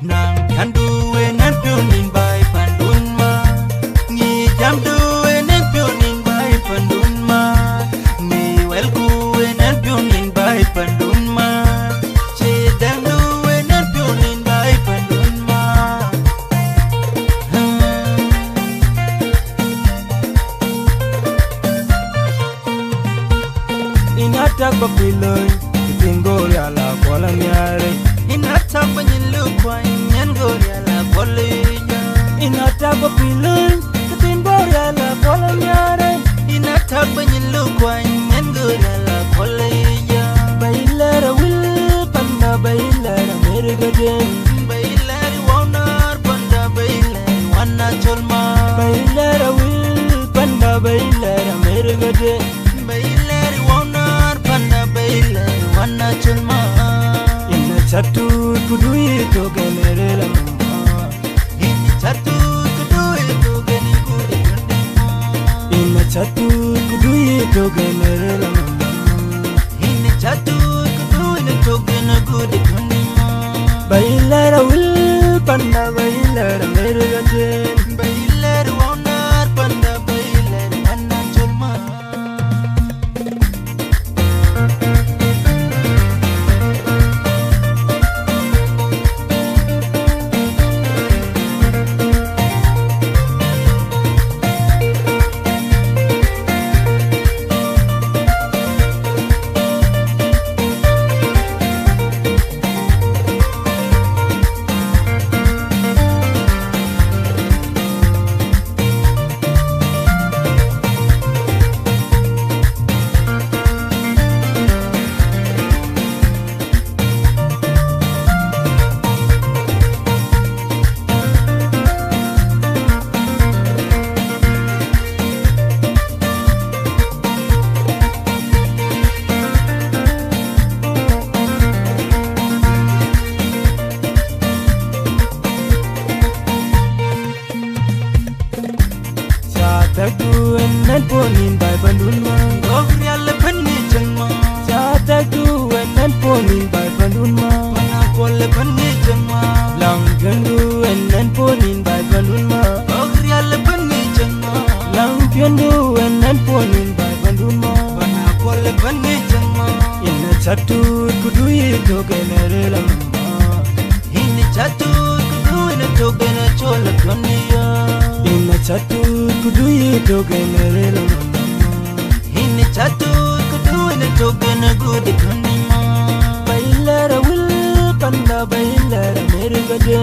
Nang kandu enan pionin by pandunma. Ni jamdu enan pionin by pandunma. Ni welku enan pionin by pandunma. Che dandu enan pionin by pandunma. Inatak bapiloy, Gorial la Polamiare. Inatak Banyiluqua, Nyan Gogrial la Polija. Inatak bapiloy, Gorial la Polamiare. Inatak Banyiluqua, Nyan Gogrial la Polija. Bailera will Panda Bailera Merigade. Bailera Wonar Panda Bailera Wana Cholma. Bailera will Panda Bailera Merigade. Bailera Wonar Panda Bailera Wana Cholma. Inna chatu kudui to generela mama. Inna chatu kudui to geni kudi kudima. Inna chatu kudui to generela mama. Inna chatu kudui to geni kudi kudima. Bailera will panda bailera merigade. Bailera wonar panda bailera wana cholma. Tagdu enan ponin by Bandunma. Gogrial penni changma. Tagdu enan ponin by Bandunma. Panakol penni changma. Langkandu enan ponin by Bandunma. Gogrial penni changma. Langkandu enan ponin by Bandunma. Panakol penni changma. Inna chatu kudui to generela mama. Inna chatu kudui to gena chola dunia. Inna chatu kudui to generela mama. Inna chatu kudui to gena kudi kudima. Bailera will panda bailera merigade.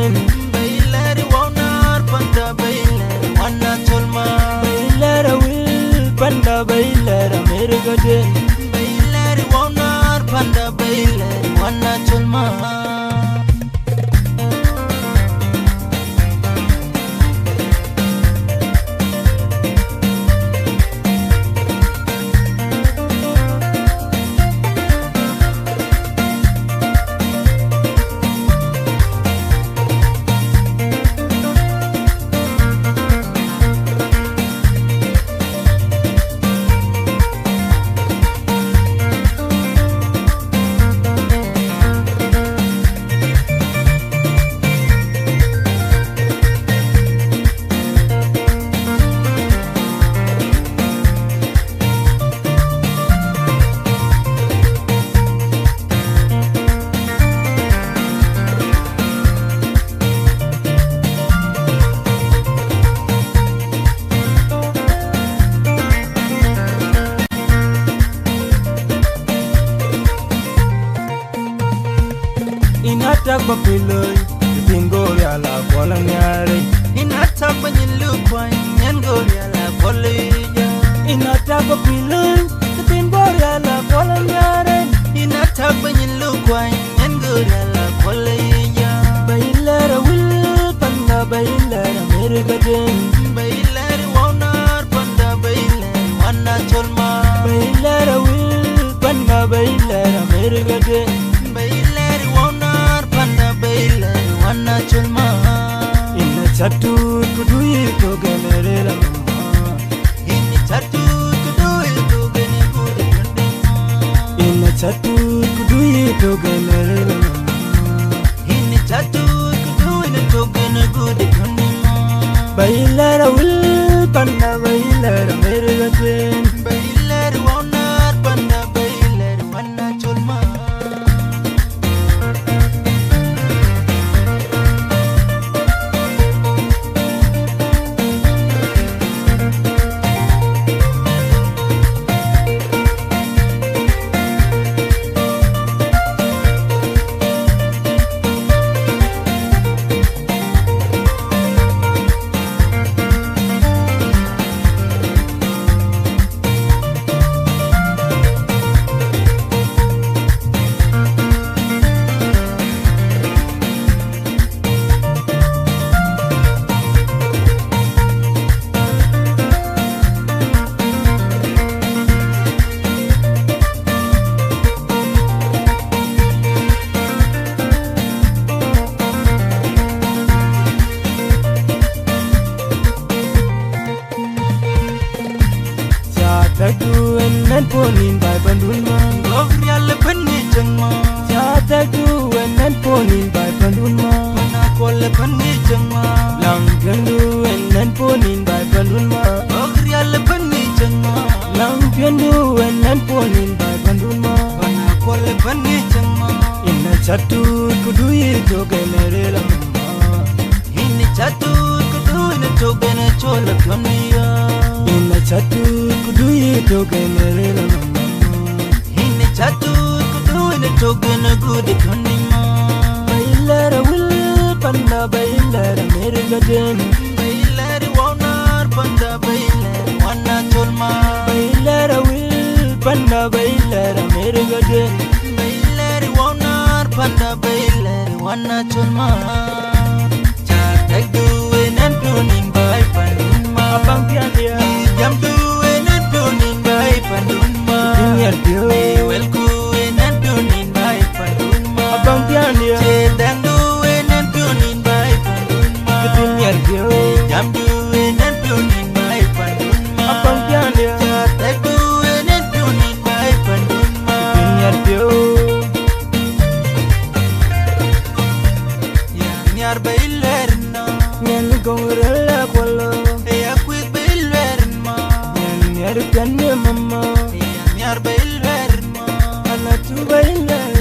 Bailera wonar panda bailera wana cholma. Bailera will panda bailera merigade. Bailera wonar panda bailera wana cholma. Inatak bapiloy, Gorial la Polamiare. Inatak Banyiluqua, Nyan Gogrial la Polija. Inatak bapiloy, Gorial la Polamiare. Inatak Banyiluqua, Nyan Gogrial la Polija. Bailera will panda bailera merigade. Bailera wonar panda bailera wana cholma. Bailera will panda bailera merigade. Bailera wonar panda bailera wana cholma. Inna chatu kudui to generela mama. Inna chatu kudui to geni kudi kudima. Inna chatu kudui to generela mama. Inna chatu kudui ponin by Bandunma. Gogrial penny changma. Chata do and then ponin by Bandunma. Panakola penny changma. Langandu and then ponin by Bandunma. Gogrial penny changma. Langandu and then ponin by Bandunma. Panakola penny changma. In a chatu could do it to General. In a chatu could do it to General Tonia. In a chatu could do it to General. In a chatu could do it to Good Tonia. Bailera will Panda Bailer America Jen. Bailer Warner Panda Bailer Wana Tolma. Bailera will Panda Bailer America Jen. Bailer Warner Panda Bailer Wana Tolma. Chatak doing and tuning by Pandunma. Abangpiania. Jam doing and tuning by Pandunma. Well doing and tuning by Pandunma. Abangpiania. Chedan doing and tuning by Pandunma. Jam doing and tuning by Pandunma. Abangpiania. Chatak doing and tuning by Pandunma. Nyar bailerna. Nyan Gogrial kwalo. Ya kwit bailerna. Nyar kanne mama. Nyar bailerna. Ala tu bailerna.